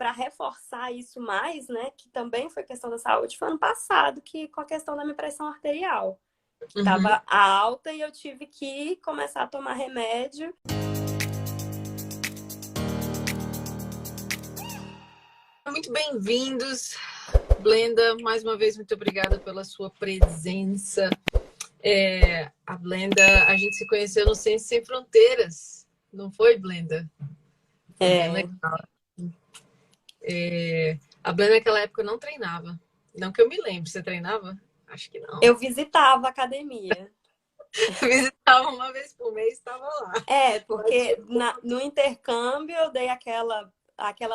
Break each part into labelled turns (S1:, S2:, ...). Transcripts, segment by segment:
S1: para reforçar isso mais, né, que também foi questão da saúde, foi ano passado, que com a questão da minha pressão arterial.
S2: Uhum.
S1: Estava alta e eu tive que começar a tomar remédio.
S2: Muito bem-vindos, Blenda. Mais uma vez, muito obrigada pela sua presença. A Blenda, a gente se conheceu no Ciência Sem Fronteiras, não foi, Blenda? Foi bem
S1: É,
S2: legal. A Blenda naquela época não treinava. Não que eu me lembre, você treinava? Acho que não.
S1: eu visitava a academia.
S2: Visitava uma vez por mês, estava lá. Mas,
S1: Porque
S2: tipo,
S1: no intercâmbio eu dei aquela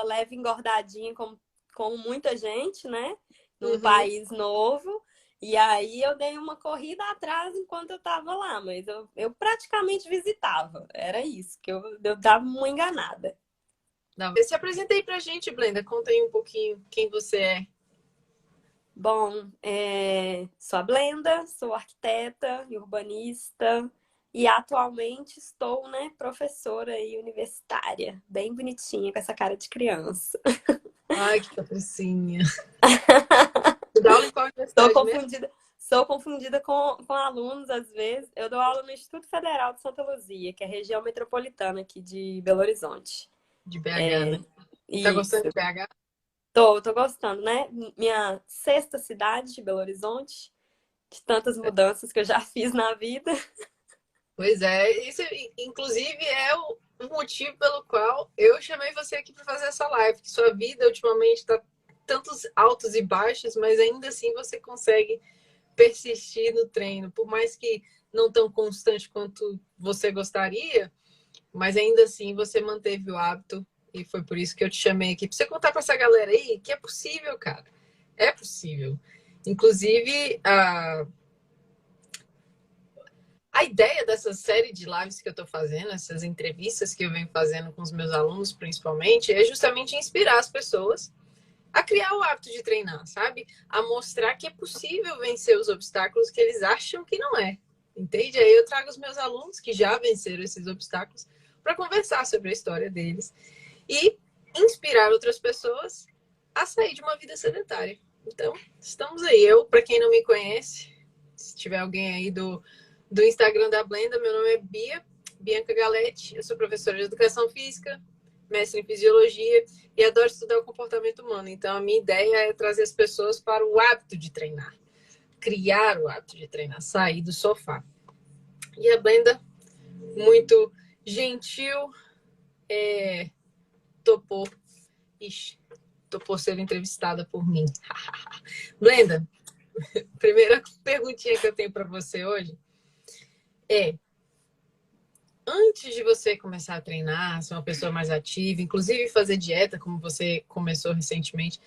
S1: leve engordadinha com muita gente, né? Num
S2: uhum.
S1: país novo. E aí eu dei uma corrida atrás enquanto eu tava lá, mas eu praticamente visitava. Era isso, que eu dava uma enganada.
S2: Não, se apresentei pra gente, Blenda. Conta aí um pouquinho quem você é.
S1: Bom, sou a Blenda, sou arquiteta e urbanista e atualmente estou, né, professora e universitária, bem bonitinha, com essa cara de criança.
S2: Ai, que patricinha. Você dá aula em qual
S1: Sou
S2: universidade mesmo?
S1: confundida, sou confundida com alunos às vezes. Eu dou aula no Instituto Federal de Santa Luzia, que é a região metropolitana aqui de Belo Horizonte.
S2: De BH, né? Tá gostando
S1: Isso.
S2: de BH?
S1: Tô gostando, né? Minha sexta cidade de Belo Horizonte, de tantas mudanças que eu já fiz na vida.
S2: Pois é, isso inclusive é o motivo pelo qual eu chamei você aqui para fazer essa live, que sua vida ultimamente está tantos altos e baixos, mas ainda assim você consegue persistir no treino, por mais que não tão constante quanto você gostaria, mas ainda assim você manteve o hábito e foi por isso que eu te chamei aqui para você contar para essa galera aí que é possível, cara. É possível. Inclusive, a ideia dessa série de lives que eu estou fazendo, essas entrevistas que eu venho fazendo com os meus alunos, principalmente, é justamente inspirar as pessoas a criar o hábito de treinar, sabe? A mostrar que é possível vencer os obstáculos que eles acham que não é. Entende? Aí eu trago os meus alunos que já venceram esses obstáculos para conversar sobre a história deles e inspirar outras pessoas a sair de uma vida sedentária. Então, estamos aí. Eu, para quem não me conhece, se tiver alguém aí do Instagram da Blenda, meu nome é Bianca Galete, eu sou professora de Educação Física, mestre em Fisiologia e adoro estudar o comportamento humano. Então, a minha ideia é trazer as pessoas para o hábito de treinar, criar o hábito de treinar, sair do sofá. E a Blenda, muito gentil, topou, topou ser entrevistada por mim. Blenda, primeira perguntinha que eu tenho para você hoje é: antes de você começar a treinar, ser uma pessoa mais ativa, inclusive fazer dieta, como você começou recentemente,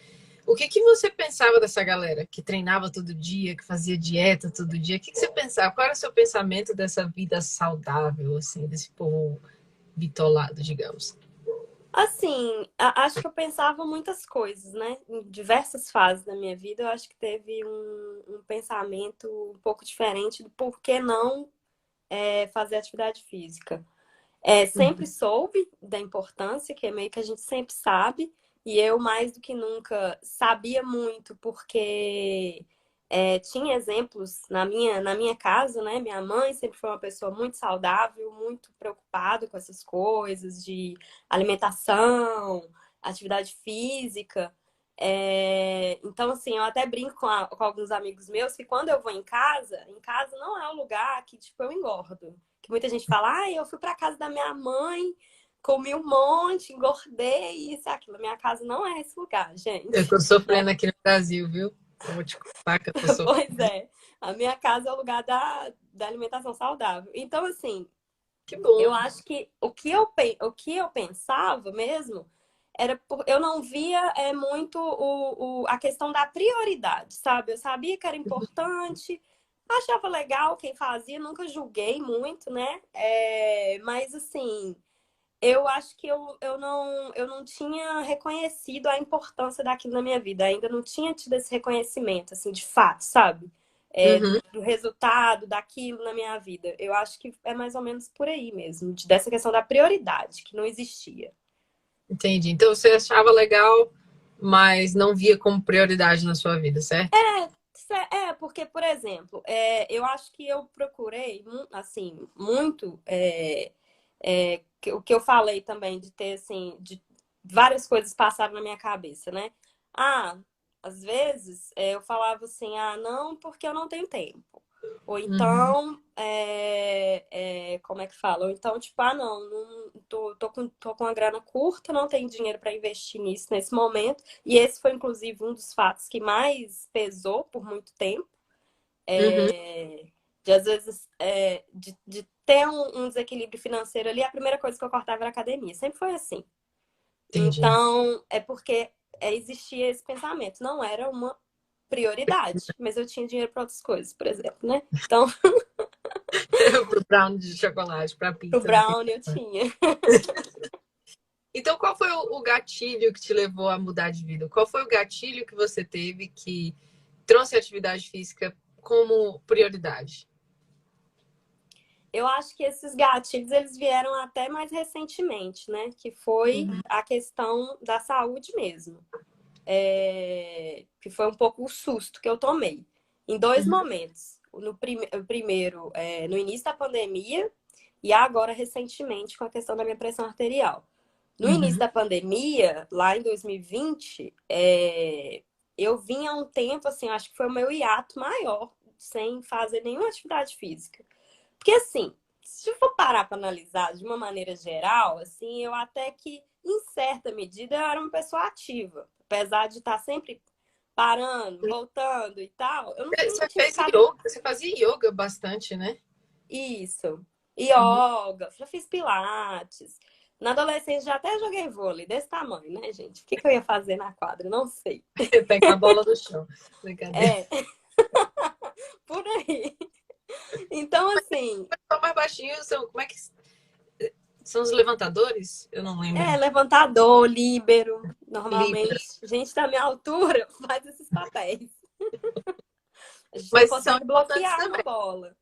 S2: o que que você pensava dessa galera que treinava todo dia, que fazia dieta todo dia? O que que você pensava? Qual era o seu pensamento dessa vida saudável, assim, desse povo bitolado, digamos?
S1: Assim, acho que eu pensava muitas coisas, né? Em diversas fases da minha vida, eu acho que teve um pensamento um pouco diferente do porquê não fazer atividade física. Sempre soube da importância, que é meio que a gente sempre sabe, e eu mais do que nunca sabia muito, porque tinha exemplos na minha casa, né? Minha mãe sempre foi uma pessoa muito saudável, muito preocupada com essas coisas de alimentação, atividade física. Então, assim, eu até brinco com alguns amigos meus que quando eu vou em casa não é um lugar que, tipo, eu engordo. Que muita gente fala, eu fui pra casa da minha mãe, comi um monte, engordei, isso e aquilo. Minha casa não é esse lugar,
S2: Eu
S1: gente.
S2: tô sofrendo aqui no Brasil, viu? Eu vou te contar que eu tô
S1: Pois
S2: sofrendo.
S1: é. A minha casa é o lugar da alimentação saudável. Então, assim,
S2: Que
S1: eu
S2: bom.
S1: acho que o que eu pensava mesmo eu não via muito a questão da prioridade, sabe? Eu sabia que era importante, achava legal quem fazia, nunca julguei muito, né? Mas assim, eu acho que eu não tinha reconhecido a importância daquilo na minha vida. Ainda não tinha tido esse reconhecimento, assim, de fato, sabe?
S2: Uhum.
S1: Do resultado daquilo na minha vida. Eu acho que é mais ou menos por aí mesmo, dessa questão da prioridade, que não existia.
S2: Entendi. Então você achava legal, mas não via como prioridade na sua vida, certo?
S1: Porque, por exemplo, eu acho que eu procurei, assim, muito, o que eu falei também, de ter, assim, de várias coisas passaram na minha cabeça, né? Ah, às vezes eu falava assim, ah, não, porque eu não tenho tempo. Ou
S2: Uhum.
S1: então, como é que fala? Ou então, tipo, ah, não tô com uma grana curta, não tenho dinheiro para investir nisso nesse momento. E esse foi, inclusive, um dos fatos que mais pesou por muito tempo.
S2: Uhum.
S1: De, às vezes, de ter um desequilíbrio financeiro ali, a primeira coisa que eu cortava era a academia. Sempre foi assim.
S2: Entendi.
S1: Então, é porque existia esse pensamento. Não era uma prioridade, mas eu tinha dinheiro para outras coisas, por exemplo, né? Então,
S2: Pro brownie de chocolate, pra
S1: pro
S2: pizza no fim.
S1: brownie eu tinha.
S2: Então, qual foi o gatilho que te levou a mudar de vida? Qual foi o gatilho que você teve que trouxe a atividade física como prioridade?
S1: Eu acho que esses gatilhos eles vieram até mais recentemente, né? Que foi
S2: Uhum.
S1: a questão da saúde mesmo. Que foi um pouco o susto que eu tomei. Em dois
S2: Uhum.
S1: momentos. Primeiro, no início da pandemia, e agora recentemente com a questão da minha pressão arterial. No início
S2: Uhum.
S1: da pandemia, lá em 2020, eu vinha um tempo, assim, acho que foi o meu hiato maior, sem fazer nenhuma atividade física. Porque, assim, se eu for parar para analisar de uma maneira geral, assim, eu até que, em certa medida, eu era uma pessoa ativa. Apesar de estar sempre parando, voltando e tal, eu não
S2: Você
S1: tinha
S2: fez
S1: ficado.
S2: yoga, você fazia yoga bastante, né?
S1: Isso.
S2: Uhum.
S1: Yoga, já fiz pilates. Na adolescência já até joguei vôlei desse tamanho, né, gente? O que eu ia fazer na quadra? Não sei.
S2: Pegar a bola do chão. Brincadeira.
S1: É, por aí. Então, assim,
S2: Só mais baixinho, são, como é que são os levantadores? Eu não lembro.
S1: levantador, líbero,
S2: Libra.
S1: normalmente, gente da minha altura faz esses papéis. A gente não
S2: Mas são
S1: consegue
S2: importantes
S1: bloquear uma
S2: também.
S1: bola,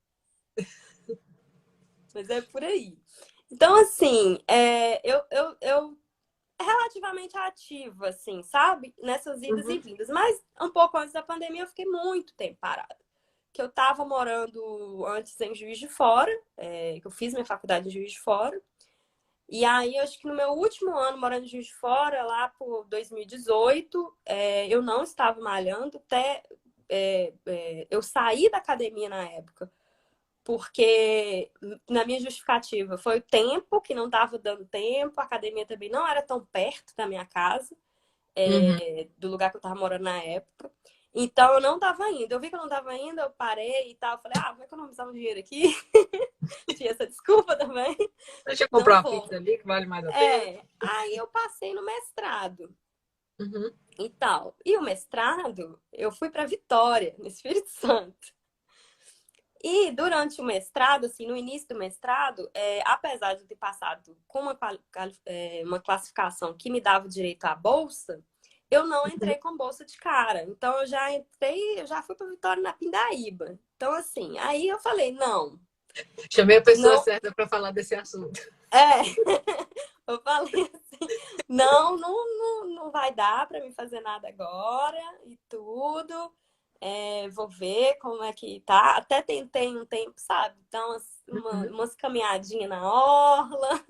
S1: mas é por aí. Então, assim, eu relativamente ativa, assim, sabe? Nessas idas e
S2: Uhum.
S1: vindas. Mas um pouco antes da pandemia eu fiquei muito tempo parada. Que eu tava morando antes em Juiz de Fora, que eu fiz minha faculdade em Juiz de Fora. E aí, acho que no meu último ano morando em Juiz de Fora, lá por 2018, eu não estava malhando, até eu saí da academia na época, porque na minha justificativa foi o tempo, que não estava dando tempo, a academia também não era tão perto da minha casa,
S2: Uhum.
S1: do lugar que eu estava morando na época. Então eu não estava indo. Eu vi que eu não estava indo, eu parei e tal. Falei, vou economizar um dinheiro aqui. Tinha essa desculpa também.
S2: Deixa eu comprar
S1: Não
S2: uma
S1: vou.
S2: pizza ali que vale mais a pena.
S1: Aí eu passei no mestrado
S2: Uhum.
S1: e tal. E o mestrado, eu fui para Vitória, no Espírito Santo. E durante o mestrado, assim, no início do mestrado, apesar de eu ter passado com uma classificação que me dava direito à bolsa, eu não entrei com bolsa de cara. Então eu já fui para Vitória na Pindaíba. Então, assim, aí eu falei, não,
S2: Chamei a pessoa
S1: não,
S2: certa para falar desse assunto.
S1: é, eu falei assim, não vai dar para mim fazer nada agora e tudo. Vou ver como é que tá. Até tentei um tempo, sabe? Dar
S2: Uhum.
S1: umas caminhadinhas na orla,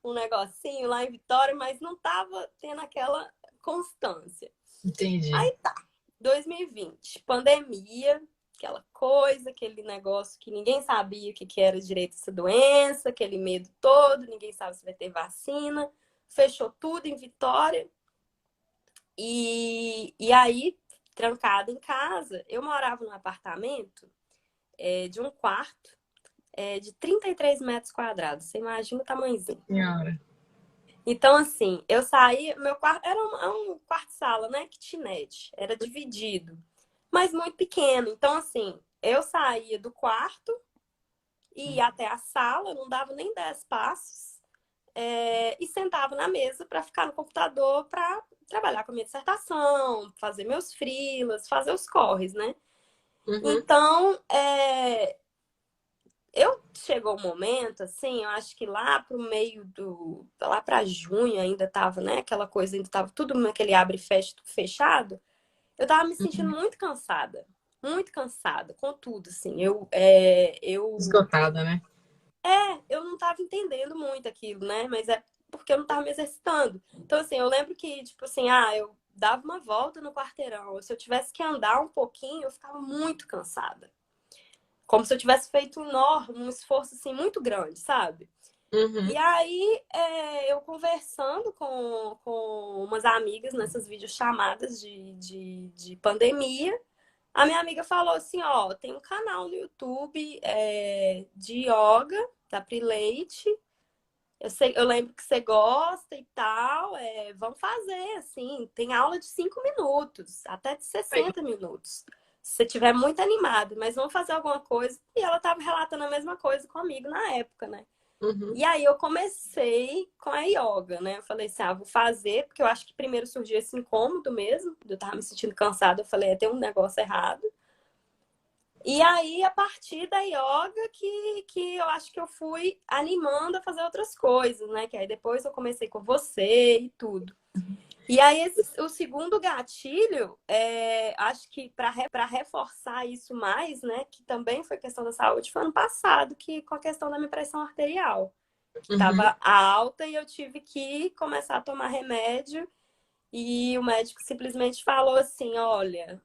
S1: um negocinho lá em Vitória, mas não tava tendo aquela constância.
S2: Entendi.
S1: Aí tá, 2020, pandemia, aquela coisa, aquele negócio que ninguém sabia o que era direito essa doença, aquele medo todo, ninguém sabe se vai ter vacina. Fechou tudo em Vitória. E aí, trancada em casa, eu morava num apartamento de um quarto de 33 metros quadrados. Você imagina o tamanhozinho.
S2: Senhora.
S1: Então, assim, eu saí, meu quarto era um quarto-sala, né? Kitnet, era dividido, mas muito pequeno. Então, assim, eu saía do quarto e ia até a sala, não dava nem 10 passos, e sentava na mesa para ficar no computador para trabalhar com a minha dissertação, fazer meus freelas, fazer os corres, né?
S2: Uhum.
S1: Então, eu chegou um momento, assim, eu acho que lá pro meio lá para junho ainda tava, né? Aquela coisa, ainda tava tudo naquele abre e fecha, tudo fechado. Eu tava me sentindo
S2: Uhum.
S1: muito cansada, com tudo, assim.
S2: Esgotada, né?
S1: Eu não tava entendendo muito aquilo, né? Mas é porque eu não tava me exercitando. Então, assim, eu lembro que, tipo assim, eu dava uma volta no quarteirão. Se eu tivesse que andar um pouquinho, eu ficava muito cansada. Como se eu tivesse feito um esforço, assim, muito grande, sabe? E
S2: Uhum.
S1: aí, eu conversando com umas amigas nessas videochamadas de pandemia, a minha amiga falou assim, ó, tem um canal no YouTube de yoga, da Pri Leite. Eu lembro que você gosta e tal. Vamos fazer, assim, tem aula de 5 minutos, até de
S2: Aí.
S1: 60 minutos. Se você estiver muito animado, mas vamos fazer alguma coisa. E ela estava relatando a mesma coisa comigo na época, né?
S2: Uhum.
S1: E aí eu comecei com a yoga, né? Eu falei assim, vou fazer, porque eu acho que primeiro surgiu esse incômodo mesmo, eu tava me sentindo cansada, eu falei, tem um negócio errado. E aí, a partir da yoga, que eu acho que eu fui animando a fazer outras coisas, né? Que aí depois eu comecei com você e tudo. E aí, o segundo gatilho, acho que para reforçar isso mais, né? Que também foi questão da saúde, foi ano passado, que com a questão da minha pressão arterial, que
S2: Uhum.
S1: estava alta e eu tive que começar a tomar remédio. E o médico simplesmente falou assim: olha,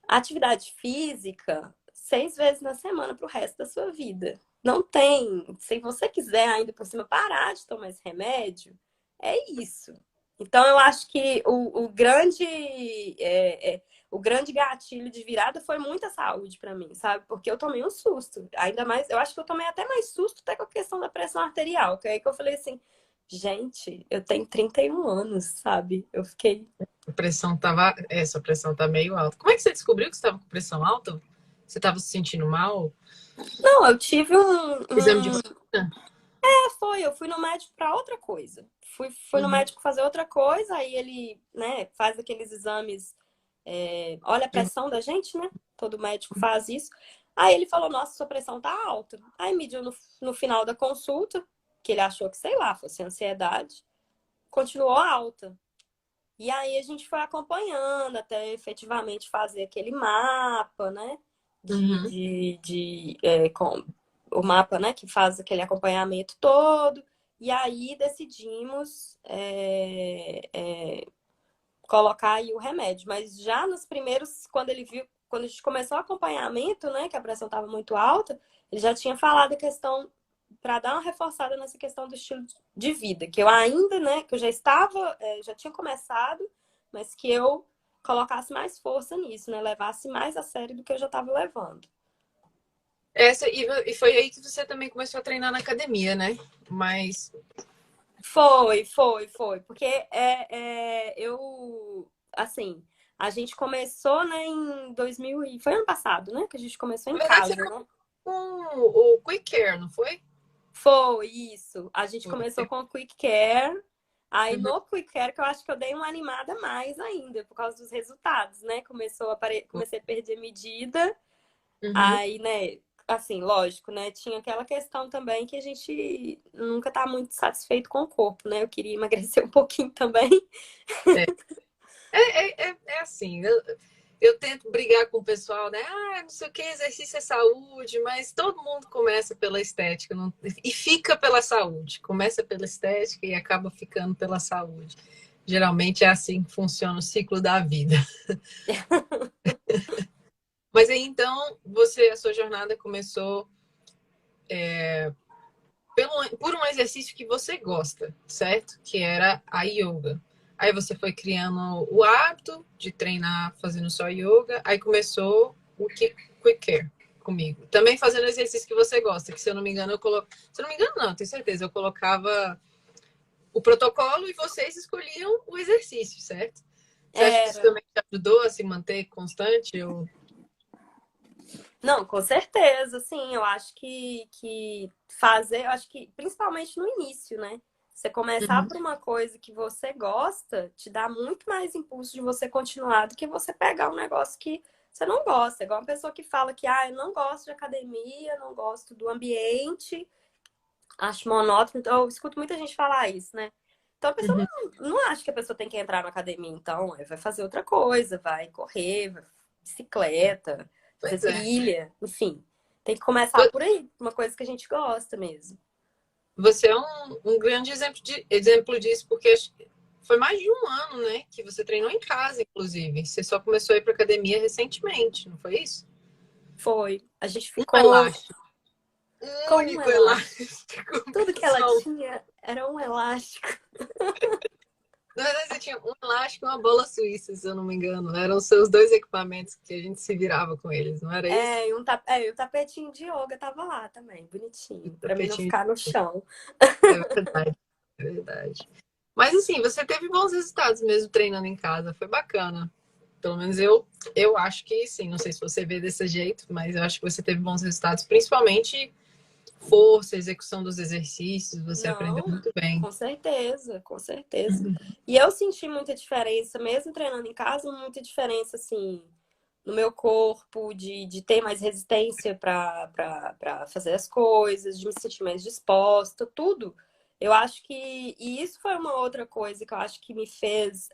S1: atividade física 6 vezes na semana para o resto da sua vida. Não tem. Se você quiser ainda por cima parar de tomar esse remédio, é isso. Então eu acho que o grande gatilho de virada foi muita saúde para mim, sabe? Porque eu tomei um susto. Ainda mais, eu acho que eu tomei até mais susto até com a questão da pressão arterial, que é aí que eu falei assim, gente, eu tenho 31 anos, sabe? Eu fiquei.
S2: A pressão tava. Essa pressão tá meio alta. Como é que você descobriu que você estava com pressão alta? Você estava se sentindo mal?
S1: Não, eu tive
S2: Exame de rotina?
S1: eu fui no médico para outra coisa. Fui no
S2: Uhum.
S1: médico fazer outra coisa, aí ele, né, faz aqueles exames, olha a
S2: De...
S1: pressão da gente, né? Todo médico faz isso. Aí ele falou, nossa, sua pressão tá alta. Aí mediu no final da consulta, que ele achou que, sei lá, fosse ansiedade, continuou alta. E aí a gente foi acompanhando até efetivamente fazer aquele mapa, né?
S2: Uhum.
S1: Com o mapa, né? Que faz aquele acompanhamento todo. E aí decidimos colocar aí o remédio. Mas já nos primeiros, quando ele viu, quando a gente começou o acompanhamento, né? Que a pressão estava muito alta, ele já tinha falado a questão para dar uma reforçada nessa questão do estilo de vida, que eu ainda, né, que eu já estava, já tinha começado, mas que eu colocasse mais força nisso, né, levasse mais a sério do que eu já estava levando.
S2: E foi aí que você também começou a treinar na academia, né? Mas.
S1: Foi, porque assim, a gente começou, né, em 2000 foi ano passado, né, que a gente começou
S2: Na
S1: em
S2: verdade, você
S1: casa,
S2: começou
S1: né?
S2: com o Quick Care, não foi?
S1: Foi isso. A gente
S2: Foi.
S1: começou com o Quick Care. Aí
S2: Uhum.
S1: no Quick Care que eu acho que eu dei uma animada mais ainda, por causa dos resultados, né? Comecei a perder medida.
S2: Uhum.
S1: Aí, né, assim, lógico, né? Tinha aquela questão também que a gente nunca tá muito satisfeito com o corpo, né? Eu queria emagrecer um pouquinho também.
S2: É, é assim, eu tento brigar com o pessoal, né? Não sei o que, exercício é saúde, mas todo mundo começa pela estética e fica pela saúde. Começa pela estética e acaba ficando pela saúde. Geralmente é assim que funciona o ciclo da vida. Mas aí então, a sua jornada começou por um exercício que você gosta, certo? Que era a yoga. Aí você foi criando o hábito de treinar fazendo só yoga. Aí começou o Quick Care comigo. Também fazendo exercício que você gosta, que se eu não me engano, eu coloco. Se eu não me engano, não, tenho certeza. Eu colocava o protocolo e vocês escolhiam o exercício, certo? Você acha que isso
S1: Era.
S2: também te ajudou a se manter constante? Ou...
S1: Não, com certeza, sim. Eu acho que fazer, eu acho que principalmente no início, né? Você começar
S2: Uhum.
S1: por uma coisa que você gosta, te dá muito mais impulso de você continuar do que você pegar um negócio que você não gosta. É igual uma pessoa que fala que, eu não gosto de academia, não gosto do ambiente, acho monótono. Então, eu escuto muita gente falar isso, né? Então, a pessoa
S2: Uhum.
S1: não acha que a pessoa tem que entrar na academia, então, vai fazer outra coisa, vai correr, vai bicicleta, fazer
S2: Pois é.
S1: trilha, enfim. Tem que começar por aí, uma coisa que a gente gosta mesmo.
S2: Você é um grande exemplo disso, porque foi mais de um ano, né, que você treinou em casa, inclusive. Você só começou a ir para academia recentemente, não foi isso?
S1: Foi. A gente
S2: Um
S1: ficou
S2: elástico. Um
S1: com um
S2: único
S1: elástico.
S2: elástico,
S1: Tudo que ela
S2: pessoal.
S1: tinha era um elástico.
S2: Na verdade, você tinha um elástico e uma bola suíça, se eu não me engano. Eram os seus dois equipamentos que a gente se virava com eles, não era isso?
S1: E o tapetinho de yoga tava lá também,
S2: O
S1: bonitinho, pra mim não
S2: tapetinho.
S1: ficar no chão.
S2: É verdade, é verdade. Mas assim, você teve bons resultados mesmo treinando em casa, foi bacana. Pelo menos eu acho que sim. Não sei se você vê desse jeito, mas eu acho que você teve bons resultados, principalmente força, execução dos exercícios, você aprendeu
S1: Não,
S2: muito bem.
S1: com certeza, com certeza. E eu senti muita diferença, mesmo treinando em casa, muita diferença, assim, no meu corpo, de ter mais resistência para fazer as coisas, de me sentir mais disposta, tudo. Eu acho que. E isso foi uma outra coisa que eu acho que me fez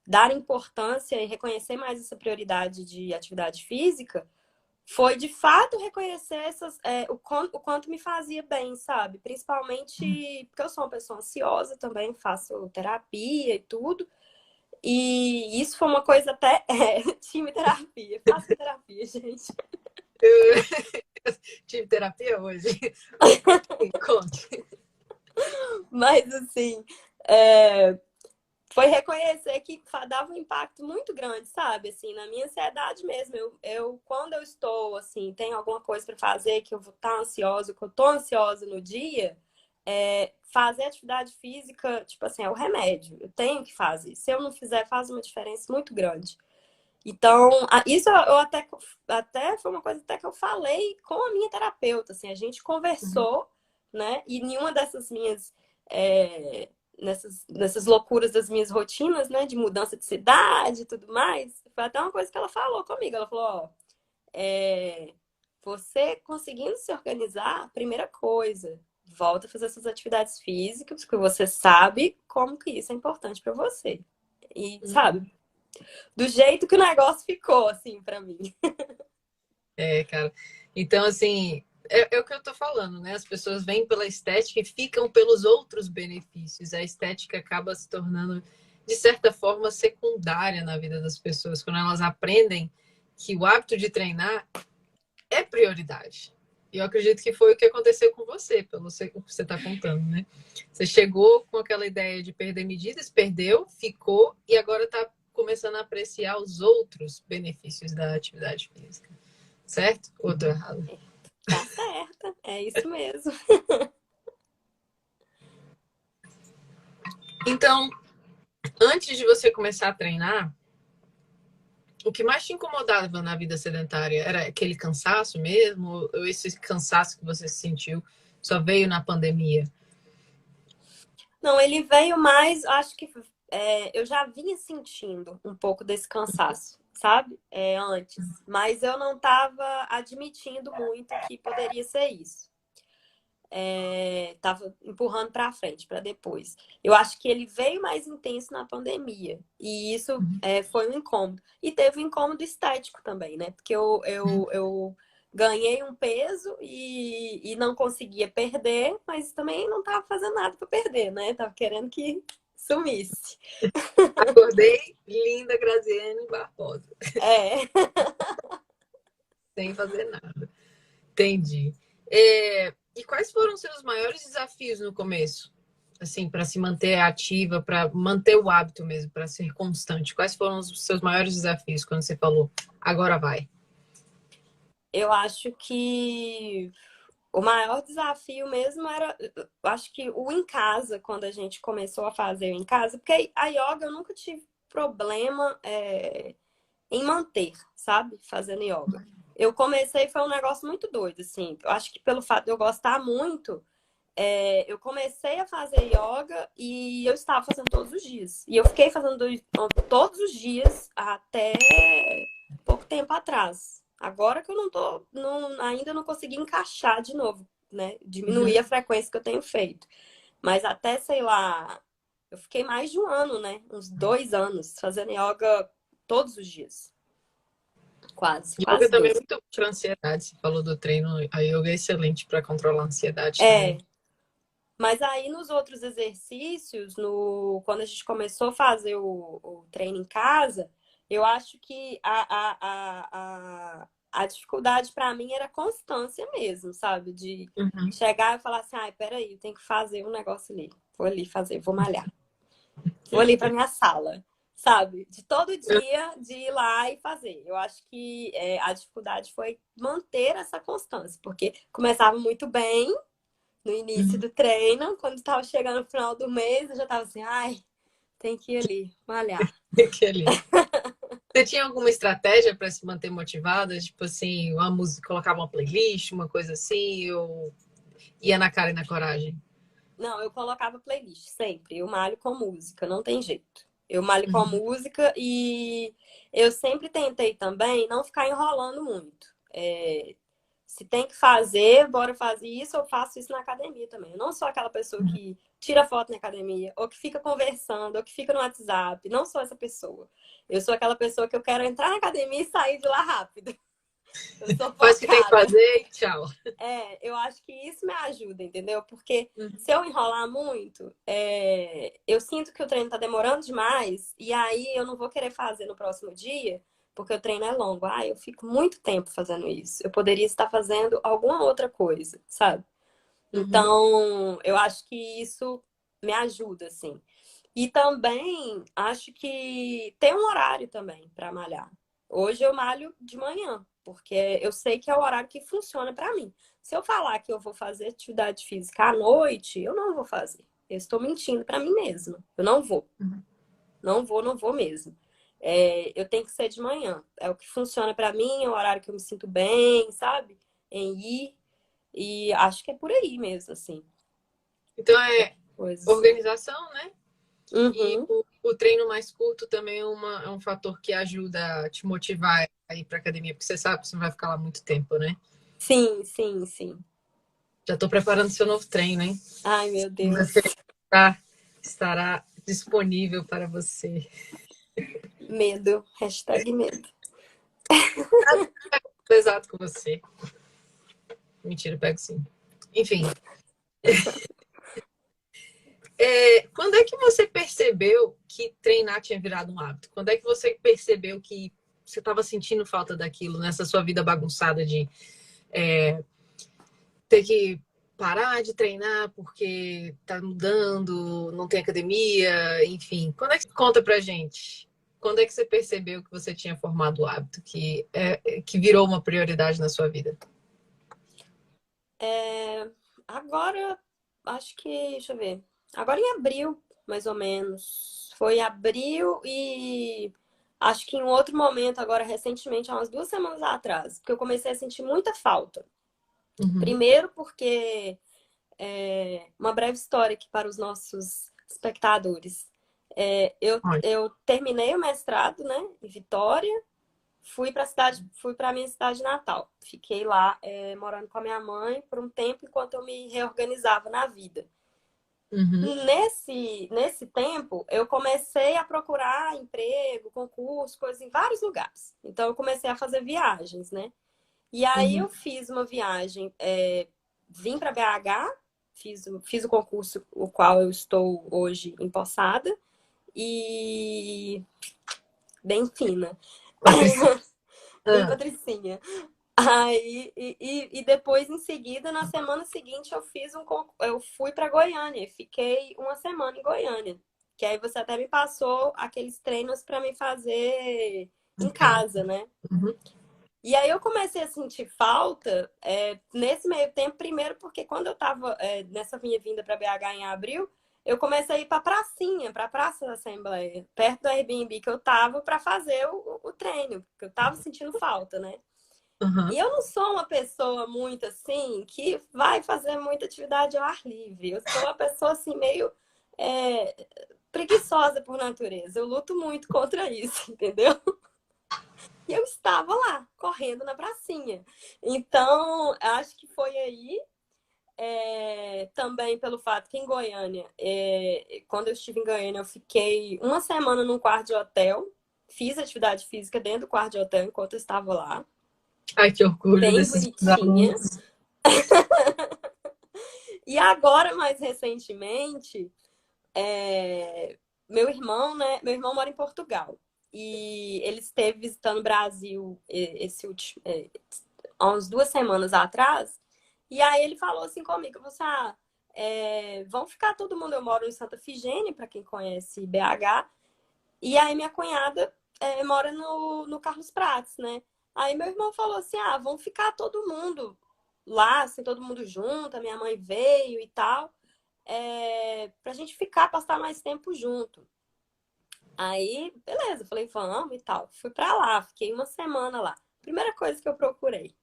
S1: dar importância e reconhecer mais essa prioridade de atividade física foi de fato reconhecer o quanto me fazia bem, sabe? Principalmente porque eu sou uma pessoa ansiosa também, faço terapia e tudo. E isso foi uma coisa até. Time terapia, faço terapia, gente.
S2: Tive terapia hoje. Me conte.
S1: Mas assim, é, foi reconhecer que dava um impacto muito grande, sabe? Assim, na minha ansiedade mesmo. Quando eu estou, assim, tem alguma coisa para fazer que eu vou estar ansiosa, que eu tô ansiosa no dia, fazer atividade física, tipo assim, é o remédio. Eu tenho que fazer. Se eu não fizer, faz uma diferença muito grande. Então, isso eu até foi uma coisa até que eu falei com a minha terapeuta, assim, a gente conversou, né? E nenhuma dessas minhas é, nessas loucuras das minhas rotinas, né, de mudança de cidade e tudo mais, foi até uma coisa que ela falou comigo. Ela falou, ó, é, você conseguindo se organizar, primeira coisa, volta a fazer suas atividades físicas, porque você sabe como que isso é importante para você. E, sabe, do jeito que o negócio ficou, assim, pra mim.
S2: É, cara. Então, assim, é o que eu tô falando, né? As pessoas vêm pela estética e ficam pelos outros benefícios. A estética acaba se tornando, de certa forma, secundária na vida das pessoas, quando elas aprendem que o hábito de treinar é prioridade. E eu acredito que foi o que aconteceu com você, pelo que você está contando, né? Você chegou com aquela ideia de perder medidas, perdeu, ficou e agora está começando a apreciar os outros benefícios da atividade física. Certo? Ou tô errado?
S1: Tá certa, é isso mesmo.
S2: Então, antes de você começar a treinar, o que mais te incomodava na vida sedentária era aquele cansaço mesmo? Ou esse cansaço que você sentiu só veio na pandemia?
S1: Não, ele veio mais, acho que eu já vinha sentindo um pouco desse cansaço, sabe? Antes. Mas eu não estava admitindo muito que poderia ser isso. Tava empurrando para frente, para depois. Eu acho que ele veio mais intenso na pandemia. E isso foi um incômodo. E teve um incômodo estético também, né? Porque eu ganhei um peso e não conseguia perder, mas também não tava fazendo nada para perder, né? Tava querendo que sumisse.
S2: Acordei linda Graziane Barbosa,
S1: É.
S2: sem fazer nada. Entendi. E quais foram os seus maiores desafios no começo? Assim, para se manter ativa, para manter o hábito mesmo, para ser constante. Quais foram os seus maiores desafios quando você falou, agora vai?
S1: Eu acho que o maior desafio mesmo era, eu acho que o em casa, quando a gente começou a fazer em casa, porque a yoga eu nunca tive problema em manter, sabe? Fazendo yoga. Eu comecei, foi um negócio muito doido, assim. Eu acho que pelo fato de eu gostar muito, eu comecei a fazer yoga e eu estava fazendo todos os dias. E eu fiquei fazendo todos os dias até pouco tempo atrás. Agora que eu ainda não consegui encaixar de novo, né? Diminuir a
S2: Uhum.
S1: frequência que eu tenho feito. Mas até, sei lá, eu fiquei mais de um ano, né? Uns 2 anos fazendo yoga todos os dias.
S2: Yoga
S1: Quase
S2: também é
S1: dois.
S2: muito para ansiedade. Você falou do treino, a yoga é excelente para controlar a ansiedade também.
S1: É, mas aí nos outros exercícios, quando a gente começou a fazer o treino em casa, eu acho que a dificuldade para mim era a constância mesmo, sabe? De
S2: Uhum.
S1: chegar e falar assim, ai, peraí, eu tenho que fazer um negócio ali. Vou ali fazer, vou malhar. Vou ali para minha sala, sabe? De todo dia de ir lá e fazer. Eu acho que a dificuldade foi manter essa constância, porque começava muito bem no início
S2: Uhum.
S1: do treino, quando estava chegando no final do mês, eu já estava assim, ai, tem que ir ali, malhar.
S2: Aquele. Você tinha alguma estratégia para se manter motivada? Tipo assim, uma música, colocava uma playlist, uma coisa assim, ou ia na cara e na coragem?
S1: Não, eu colocava playlist sempre. Eu malho com música, não tem jeito. Eu malho com
S2: Uhum.
S1: música e eu sempre tentei também não ficar enrolando muito. Se tem que fazer, bora fazer isso, eu faço isso na academia também. Eu não sou aquela pessoa que tira foto na academia, ou que fica conversando, ou que fica no WhatsApp. Não sou essa pessoa. Eu sou aquela pessoa que eu quero entrar na academia e sair de lá rápido. Eu sou
S2: Faz o que tem que
S1: focada.
S2: fazer e tchau.
S1: Eu acho que isso me ajuda, entendeu? Porque
S2: Uhum.
S1: se eu enrolar muito, eu sinto que o treino tá demorando demais, e aí eu não vou querer fazer no próximo dia, porque o treino é longo. Ah, eu fico muito tempo fazendo isso. Eu poderia estar fazendo alguma outra coisa, sabe?
S2: Uhum.
S1: Então, eu acho que isso me ajuda, assim. E também acho que tem um horário também para malhar. Hoje eu malho de manhã, porque eu sei que é o horário que funciona para mim. Se eu falar que eu vou fazer atividade física à noite, eu não vou fazer. Eu estou mentindo para mim mesma. Eu não vou.
S2: Uhum.
S1: Não vou mesmo. Eu tenho que ser de manhã. É o que funciona para mim, é o horário que eu me sinto bem, sabe? Em ir. E acho que é por aí mesmo, assim.
S2: Então é
S1: Coisas.
S2: organização, né? E
S1: Uhum.
S2: o treino mais curto também é um fator que ajuda a te motivar a ir para academia, porque você sabe que você não vai ficar lá muito tempo, né?
S1: Sim, sim, sim.
S2: Já estou preparando seu novo treino, hein?
S1: Ai, meu
S2: Segunda-feira
S1: Deus.
S2: estará disponível para você.
S1: Medo. Hashtag medo.
S2: Exato com você. Mentira, eu pego sim. Enfim, quando é que você percebeu que treinar tinha virado um hábito? Quando é que você percebeu que você estava sentindo falta daquilo nessa sua vida bagunçada de ter que parar de treinar porque tá mudando, não tem academia, enfim. Quando é que conta pra gente? Quando é que você percebeu que você tinha formado o hábito, que virou uma prioridade na sua vida?
S1: Agora, acho que, deixa eu ver. Agora em abril, mais ou menos. Foi abril e acho que em outro momento, agora recentemente, há umas 2 semanas atrás, porque eu comecei a sentir muita falta.
S2: Uhum.
S1: Primeiro porque uma breve história aqui para os nossos espectadores.
S2: Olha.
S1: Eu terminei o mestrado, né, em Vitória. Fui para minha cidade natal. Fiquei lá, morando com a minha mãe por um tempo enquanto eu me reorganizava na vida.
S2: Uhum.
S1: Nesse tempo, eu comecei a procurar emprego, concurso, coisas em vários lugares. Então, eu comecei a fazer viagens, né? E aí,
S2: Uhum.
S1: eu fiz uma viagem, vim para BH, fiz o concurso, o qual eu estou hoje empossada, e bem fina.
S2: Patrícia.
S1: Bem
S2: Ah.
S1: patricinha. Aí, depois, em seguida, na semana seguinte, eu fui para Goiânia. Fiquei uma semana em Goiânia. Que aí você até me passou aqueles treinos para me fazer em casa, né?
S2: Uhum.
S1: E aí eu comecei a sentir falta nesse meio tempo, primeiro porque quando eu estava nessa minha vinda para BH em abril, eu comecei a ir para pracinha, para a Praça da Assembleia, perto do Airbnb que eu tava para fazer o treino, porque eu tava sentindo falta, né?
S2: Uhum.
S1: E eu não sou uma pessoa muito assim que vai fazer muita atividade ao ar livre. Eu sou uma pessoa assim meio preguiçosa por natureza. Eu luto muito contra isso, entendeu? E eu estava lá, correndo na pracinha. Então, acho que foi aí. Também pelo fato que em Goiânia, quando eu estive em Goiânia, eu fiquei uma semana num quarto de hotel. Fiz atividade física dentro do quarto de hotel enquanto eu estava lá.
S2: Ai, que orgulho
S1: Bem
S2: desses meus
S1: bonitinha.
S2: alunos.
S1: E agora, mais recentemente, meu irmão, né? Meu irmão mora em Portugal. E ele esteve visitando o Brasil há umas 2 semanas atrás. E aí ele falou assim comigo, você, vamos ficar todo mundo, eu moro em Santa Efigênia, para quem conhece BH, e aí minha cunhada mora no Carlos Prates, né? Aí meu irmão falou assim, vamos ficar todo mundo lá, assim, todo mundo junto, a minha mãe veio e tal, pra gente ficar, passar mais tempo junto. Aí, beleza, falei, vamos e tal. Fui pra lá, fiquei uma semana lá. Primeira coisa que eu procurei,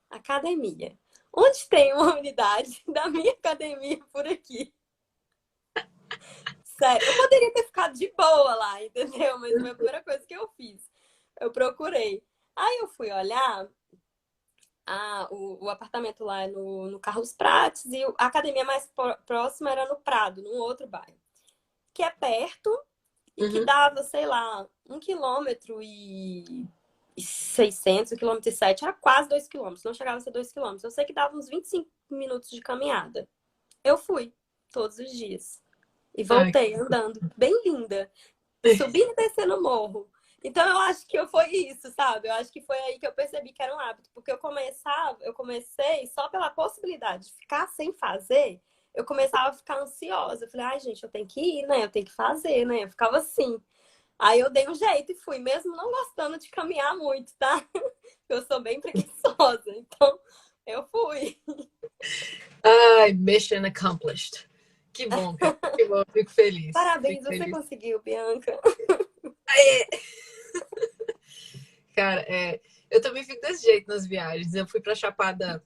S1: academia. Onde tem uma unidade da minha academia por aqui? Sério, eu poderia ter ficado de boa lá, entendeu? Mas foi a primeira coisa que eu fiz. Eu procurei. Aí eu fui olhar, o apartamento lá no Carlos Prates e a academia mais próxima era no Prado, num outro bairro. Que é perto e que
S2: Uhum.
S1: dava, sei lá, 1,6 km, 1,7 km, era quase 2 km, não chegava a ser 2 km. Eu sei que dava uns 25 minutos de caminhada. Eu fui todos os dias. E
S2: Ai,
S1: voltei andando, bem linda, subindo e descendo o morro. Então eu acho que foi isso, sabe? Eu acho que foi aí que eu percebi que era um hábito, porque eu comecei só pela possibilidade de ficar sem fazer, eu começava a ficar ansiosa. Eu falei, ai, gente, eu tenho que ir, né? Eu tenho que fazer, né? Eu ficava assim. Aí eu dei um jeito e fui, mesmo não gostando de caminhar muito, tá? Eu sou bem preguiçosa, então eu fui.
S2: ai, mission accomplished. Que bom, cara. Que bom, fico feliz.
S1: Parabéns,
S2: Fico
S1: você
S2: feliz.
S1: conseguiu, Bianca.
S2: Cara, eu também fico desse jeito nas viagens. Eu fui pra Chapada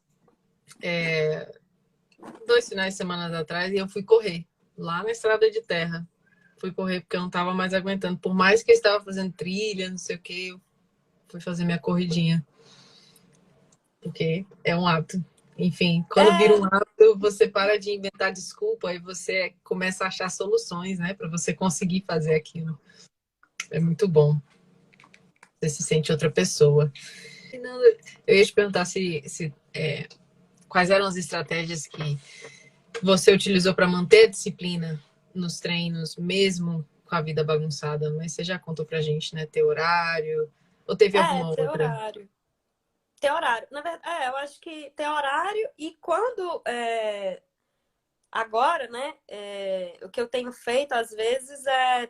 S2: 2 finais de semana atrás e eu fui correr lá na estrada de terra. Fui correr porque eu não tava mais aguentando. Por mais que eu estava fazendo trilha, não sei o que, eu fui fazer minha corridinha. Porque é um hábito. Enfim, quando vira um
S1: É,
S2: hábito, você para de inventar desculpa e você começa a achar soluções, né, para você conseguir fazer aquilo. É muito bom. Você se sente outra pessoa. Eu ia te perguntar quais eram as estratégias que você utilizou para manter a disciplina nos treinos, mesmo com a vida bagunçada, mas você já contou pra gente, né? Ter horário, ou teve alguma
S1: ter
S2: outra?
S1: horário. Ter horário. Na verdade, eu acho que ter horário e quando. Agora, né? O que eu tenho feito, às vezes,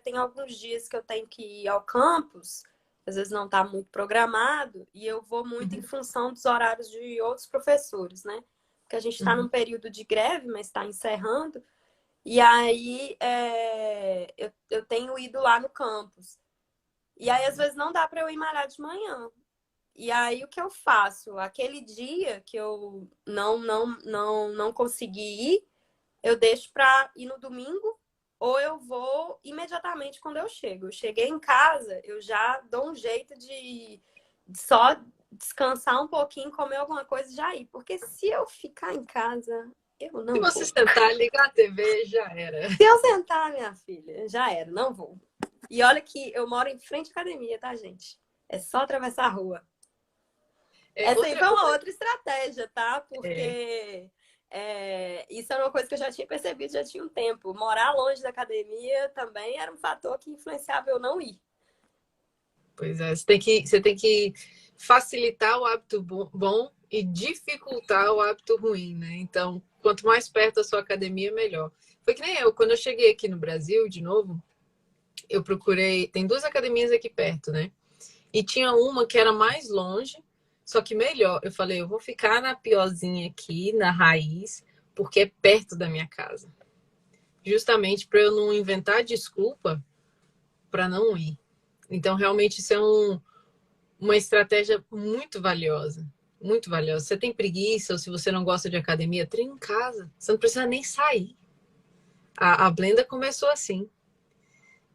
S1: tem alguns dias que eu tenho que ir ao campus, às vezes não está muito programado, e eu vou muito em função dos horários de outros professores, né? Porque a gente está
S2: Uhum.
S1: num período de greve, mas está encerrando, e aí eu tenho ido lá no campus. E aí, às vezes, não dá para eu ir malhar de manhã. E aí o que eu faço? Aquele dia que eu não consegui ir, eu deixo para ir no domingo ou eu vou imediatamente quando eu chego. Eu cheguei em casa, eu já dou um jeito de só descansar um pouquinho, comer alguma coisa e já ir. Porque se eu ficar em casa, eu
S2: Se
S1: não
S2: você
S1: vou.
S2: sentar, ligar a TV, já era.
S1: Se eu sentar, minha filha, já era, não vou. E olha que eu moro em frente à academia, tá, gente? É só atravessar a rua. Essa aí
S2: Outra,
S1: foi uma
S2: outra,
S1: outra estratégia, tá?
S2: é,
S1: Porque isso era uma coisa que eu já tinha percebido já tinha um tempo. Morar longe da academia também era um fator que influenciava eu não ir.
S2: pois é, você tem que facilitar o hábito bom e dificultar o hábito ruim, né? Então, quanto mais perto da sua academia, melhor. Foi que nem eu, quando eu cheguei aqui no Brasil, de novo, eu procurei. Tem duas academias aqui perto, né? E tinha uma que era mais longe, só que melhor. Eu falei, eu vou ficar na piorzinha aqui, na raiz, porque é perto da minha casa. Justamente para eu não inventar desculpa para não ir. Então, realmente, isso é uma estratégia muito valiosa. Muito valiosa. Você tem preguiça ou se você não gosta de academia, treina em casa. Você não precisa nem sair. A Blenda começou assim.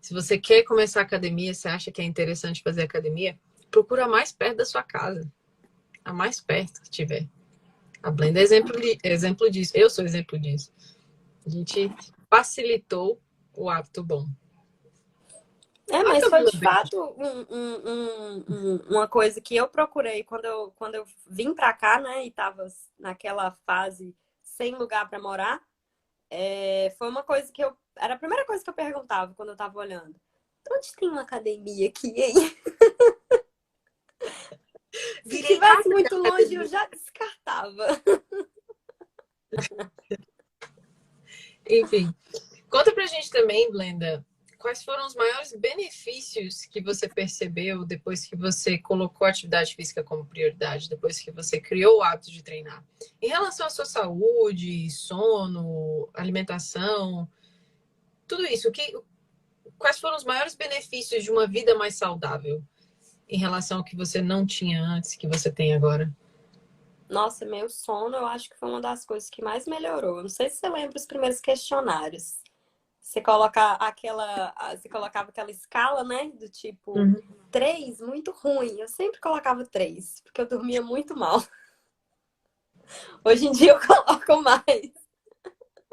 S2: Se você quer começar a academia, você acha que é interessante fazer academia, procura a mais perto da sua casa. A mais perto que tiver. A Blenda é exemplo disso. Eu sou exemplo disso. A gente facilitou o hábito bom.
S1: É,
S2: Olha,
S1: mas foi
S2: Camila
S1: de
S2: bem.
S1: fato uma coisa que eu procurei quando eu vim pra cá, né? E tava naquela fase sem lugar pra morar. Foi uma coisa que eu. Era a primeira coisa que eu perguntava quando eu tava olhando. Onde tem uma academia aqui, hein? Se
S2: Virei
S1: tivesse
S2: rato de
S1: muito longe, eu
S2: academia.
S1: já descartava.
S2: Enfim, conta pra gente também, Blenda, quais foram os maiores benefícios que você percebeu depois que você colocou a atividade física como prioridade, depois que você criou o hábito de treinar? Em relação à sua saúde, sono, alimentação, tudo isso, quais foram os maiores benefícios de uma vida mais saudável em relação ao que você não tinha antes, que você tem agora?
S1: Nossa, meu sono, eu acho que foi uma das coisas que mais melhorou. Eu não sei se você lembra os primeiros questionários. Você colocava aquela escala, né? Do tipo,
S2: Uhum.
S1: 3 muito ruim. Eu sempre colocava 3 porque eu dormia muito mal. Hoje em dia eu coloco mais.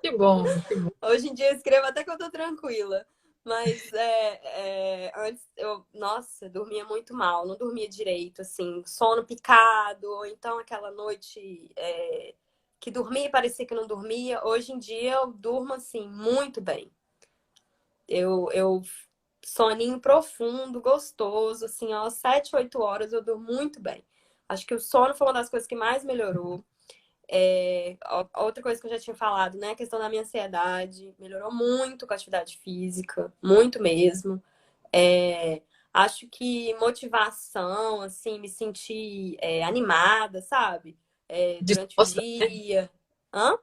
S2: Que bom, que bom.
S1: Hoje em dia eu escrevo até que eu tô tranquila. Mas antes nossa, dormia muito mal, não dormia direito, assim, sono picado, ou então aquela noite que dormia e parecia que não dormia. Hoje em dia eu durmo, assim, muito bem. Eu soninho profundo, gostoso, assim, ó, 7, 8 horas eu durmo muito bem. Acho que o sono foi uma das coisas que mais melhorou. Outra coisa que eu já tinha falado, né? A questão da minha ansiedade melhorou muito com a atividade física, muito mesmo. Acho que motivação, assim, me sentir animada, sabe? Durante o
S2: Disposta,
S1: dia. Hã?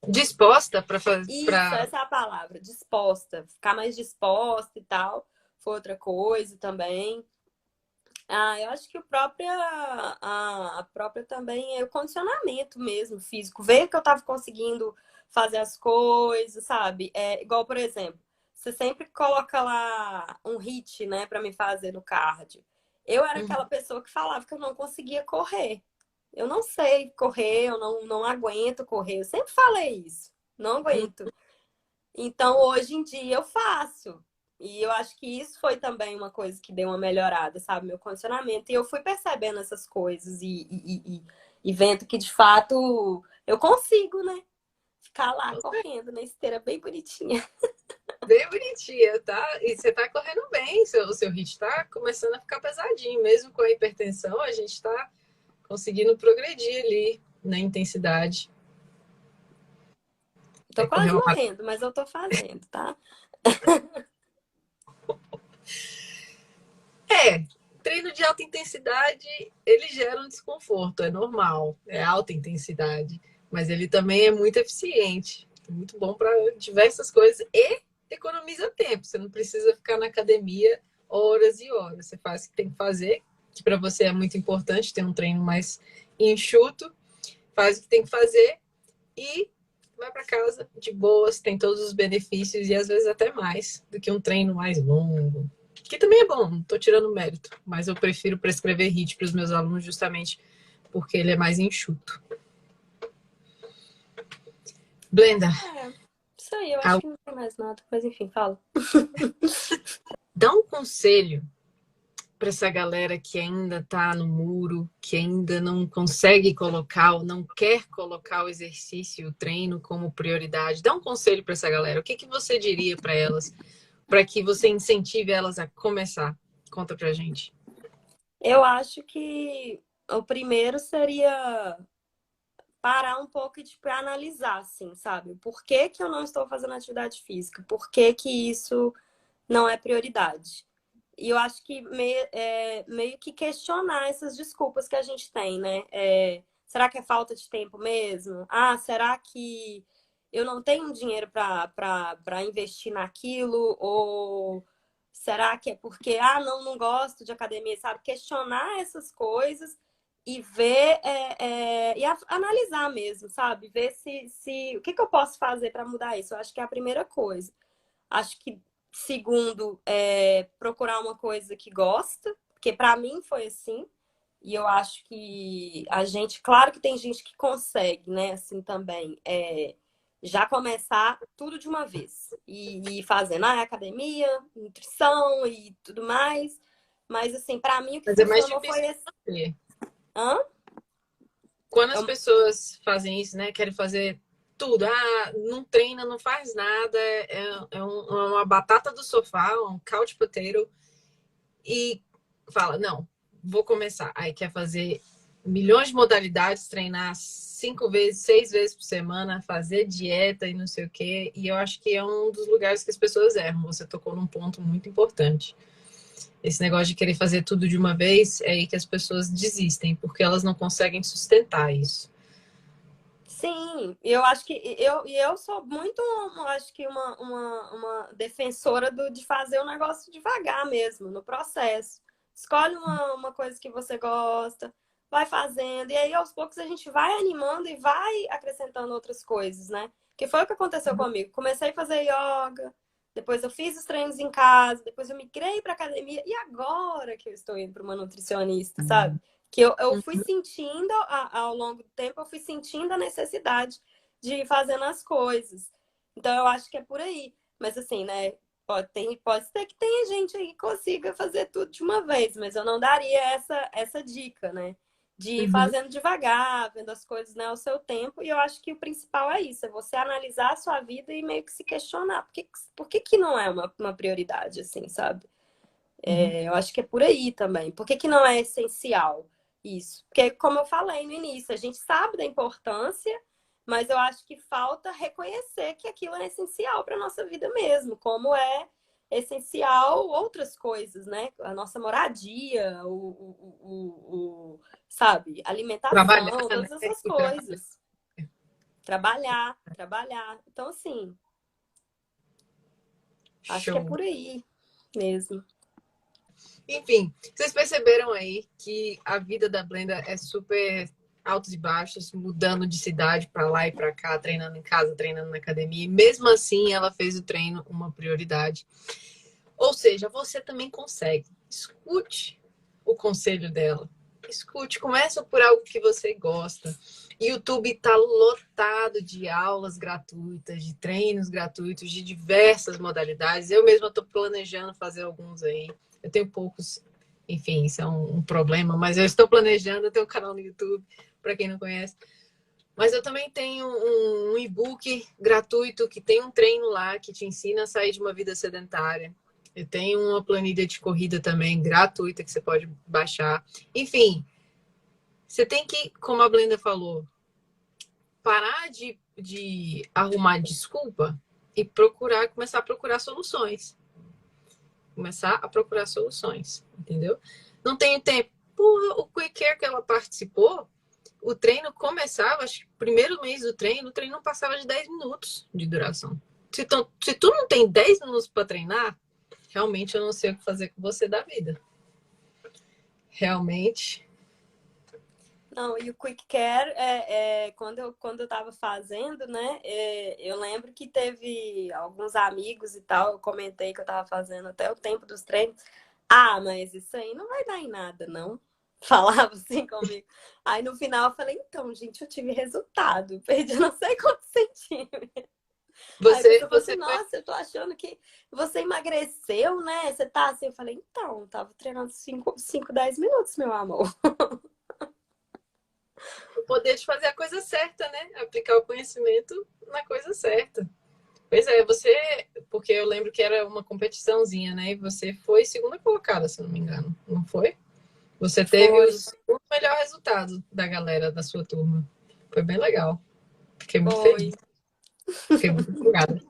S2: disposta para fazer,
S1: Isso,
S2: para
S1: essa é a palavra, disposta. Ficar mais disposta e tal. Foi outra coisa também. Eu acho que a própria também é o condicionamento mesmo, físico. Ver que eu tava conseguindo fazer as coisas, sabe? Igual, por exemplo, você sempre coloca lá um hit, né, pra me fazer no cardio. Eu era aquela pessoa que falava que eu não conseguia correr. Eu não sei correr, eu não aguento correr. Eu sempre falei isso. Não aguento. Então, hoje em dia eu faço. E eu acho que isso foi também uma coisa que deu uma melhorada, sabe? Meu condicionamento. E eu fui percebendo essas coisas e vendo que, de fato, eu consigo, né? Ficar lá correndo na esteira bem bonitinha.
S2: bem bonitinha, tá? E você tá correndo bem, o seu ritmo tá começando a ficar pesadinho, mesmo com a hipertensão, a gente tá conseguindo progredir ali na intensidade.
S1: Tô
S2: Correr
S1: quase
S2: uma...
S1: morrendo, mas eu tô fazendo, tá?
S2: É, treino de alta intensidade, ele gera um desconforto, é normal, é alta intensidade, mas ele também é muito eficiente, muito bom para diversas coisas e economiza tempo. Você não precisa ficar na academia horas e horas. Você faz o que tem que fazer, que para você é muito importante ter um treino mais enxuto, faz o que tem que fazer e vai para casa de boas, tem todos os benefícios e às vezes até mais do que um treino mais longo. Que também é bom, não estou tirando mérito, mas eu prefiro prescrever HIIT para os meus alunos justamente porque ele é mais enxuto. Blenda,
S1: Isso aí, eu acho que não tem mais nada. Mas enfim, fala.
S2: dá um conselho para essa galera que ainda está no muro, que ainda não consegue colocar ou não quer colocar o exercício, o treino como prioridade. Dá um conselho para essa galera. O que, que você diria para elas, para que você incentive elas a começar? Conta pra gente.
S1: Eu acho que o primeiro seria parar um pouco e tipo, analisar, assim, sabe? Por que que eu não estou fazendo atividade física? Por que que isso não é prioridade? E eu acho que meio que questionar essas desculpas que a gente tem, né? Será que é falta de tempo mesmo? Será que eu não tenho dinheiro para investir naquilo? Ou será que é porque, não gosto de academia, sabe? Questionar essas coisas e ver analisar mesmo, sabe? Ver se o que eu posso fazer para mudar isso. Eu acho que é a primeira coisa. Acho que segundo, procurar uma coisa que gosta, Porque para mim foi assim. E eu acho que a gente, claro que tem gente que consegue, né, assim também, já começar tudo de uma vez. E fazendo academia, nutrição e tudo mais. Mas, assim, para mim o que
S2: Mas é mais
S1: funcionou
S2: difícil
S1: foi esse.
S2: de fazer.
S1: Hã?
S2: Quando as
S1: Eu-
S2: pessoas fazem isso, né? Querem fazer tudo. Ah, não treina, não faz nada. É uma batata do sofá, um couch potato. E fala, não, vou começar. Aí quer fazer milhões de modalidades, treinar 5 vezes, 6 vezes por semana, fazer dieta e não sei o quê. E eu acho que é um dos lugares que as pessoas erram. Você tocou num ponto muito importante. Esse negócio de querer fazer tudo de uma vez é aí que as pessoas desistem, porque elas não conseguem sustentar isso.
S1: Sim, eu acho que eu sou muito, acho que uma defensora de fazer o negócio devagar mesmo, no processo. Escolhe uma coisa que você gosta, vai fazendo, e aí aos poucos a gente vai animando e vai acrescentando outras coisas, né? Que foi o que aconteceu comigo. Comecei a fazer yoga, depois eu fiz os treinos em casa, depois eu migrei para academia, e agora que eu estou indo para uma nutricionista, sabe? Que eu fui sentindo ao longo do tempo, eu fui sentindo a necessidade de ir fazendo as coisas. Então eu acho que é por aí. Mas assim, né? Pode ser que tenha gente aí que consiga fazer tudo de uma vez, mas eu não daria essa dica, né? De ir
S2: Uhum.
S1: fazendo devagar, vendo as coisas, né, ao seu tempo. E eu acho que o principal é isso, é você analisar a sua vida e meio que se questionar. Por que não é uma prioridade, assim, sabe?
S2: Uhum.
S1: Eu acho que é por aí também. Por que não é essencial isso? Porque, como eu falei no início, a gente sabe da importância, mas eu acho que falta reconhecer que aquilo é essencial para a nossa vida mesmo, como é essencial outras coisas, né? A nossa moradia, sabe,
S2: Trabalhar,
S1: alimentação,
S2: né?
S1: todas essas
S2: E trabalhar.
S1: coisas. Trabalhar. Então, assim, acho que é
S2: Show.
S1: por aí mesmo.
S2: Enfim, vocês perceberam aí que a vida da Blenda é super altos e baixos, mudando de cidade para lá e para cá, treinando em casa, treinando na academia. E mesmo assim, ela fez o treino uma prioridade. Ou seja, você também consegue. Escute o conselho dela. Escute, começa por algo que você gosta. YouTube está lotado de aulas gratuitas, de treinos gratuitos, de diversas modalidades. Eu mesma estou planejando fazer alguns aí. Eu tenho poucos, enfim, isso é um problema, mas eu estou planejando. Eu tenho um canal no YouTube, para quem não conhece. Mas eu também tenho um e-book gratuito que tem um treino lá que te ensina a sair de uma vida sedentária. Eu tenho uma planilha de corrida também gratuita que você pode baixar. Enfim, você tem que, como a Blenda falou, parar de arrumar desculpa e começar a procurar soluções. Começar a procurar soluções, entendeu? Não tenho tempo. Porra, o Quick Care que ela participou, o treino começava, acho que o primeiro mês do treino, o treino não passava de 10 minutos de duração. Se tu não tem 10 minutos para treinar, realmente eu não sei o que fazer com você da vida. Realmente.
S1: Não, e o Quick Care, quando eu tava fazendo, né? Eu lembro que teve alguns amigos e tal, eu comentei que eu tava fazendo até o tempo dos treinos. Ah, mas isso aí não vai dar em nada, não. Falava assim comigo. Aí no final eu falei, então, gente, eu tive resultado, perdi não sei quantos centímetros. Aí a
S2: Você,
S1: pessoa falou assim,
S2: você foi.
S1: nossa, eu tô achando que você emagreceu, né? Você tá assim. Eu falei, então, eu tava treinando 10 minutos, meu amor.
S2: O poder de fazer a coisa certa, né? Aplicar o conhecimento na coisa certa. Pois é, você. Porque eu lembro que era uma competiçãozinha, né? E você foi segunda colocada, se eu não me engano. Não foi? Você teve
S1: Foi,
S2: o melhor resultado da galera da sua turma. Foi bem legal. Fiquei muito feliz.
S1: foi.
S2: Fiquei muito empolgada.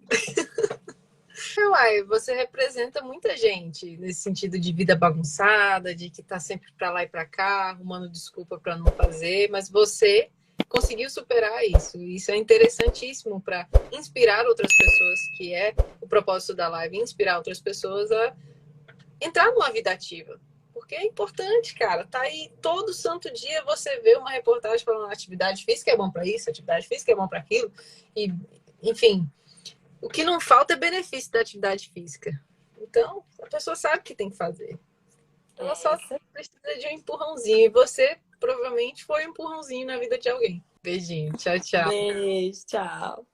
S2: Uai, você representa muita gente nesse sentido de vida bagunçada, de que tá sempre para lá e para cá, arrumando desculpa para não fazer, mas você conseguiu superar isso. Isso é interessantíssimo para inspirar outras pessoas, que é o propósito da live, inspirar outras pessoas a entrar numa vida ativa. Porque é importante, cara. Tá aí todo santo dia você vê uma reportagem falando atividade física é bom para isso, atividade física é bom para aquilo. E, enfim, o que não falta é benefício da atividade física. Então, a pessoa sabe o que tem que fazer. Ela só precisa de um empurrãozinho. E você provavelmente foi um empurrãozinho na vida de alguém. Beijinho. Tchau, tchau.
S1: Beijo, tchau.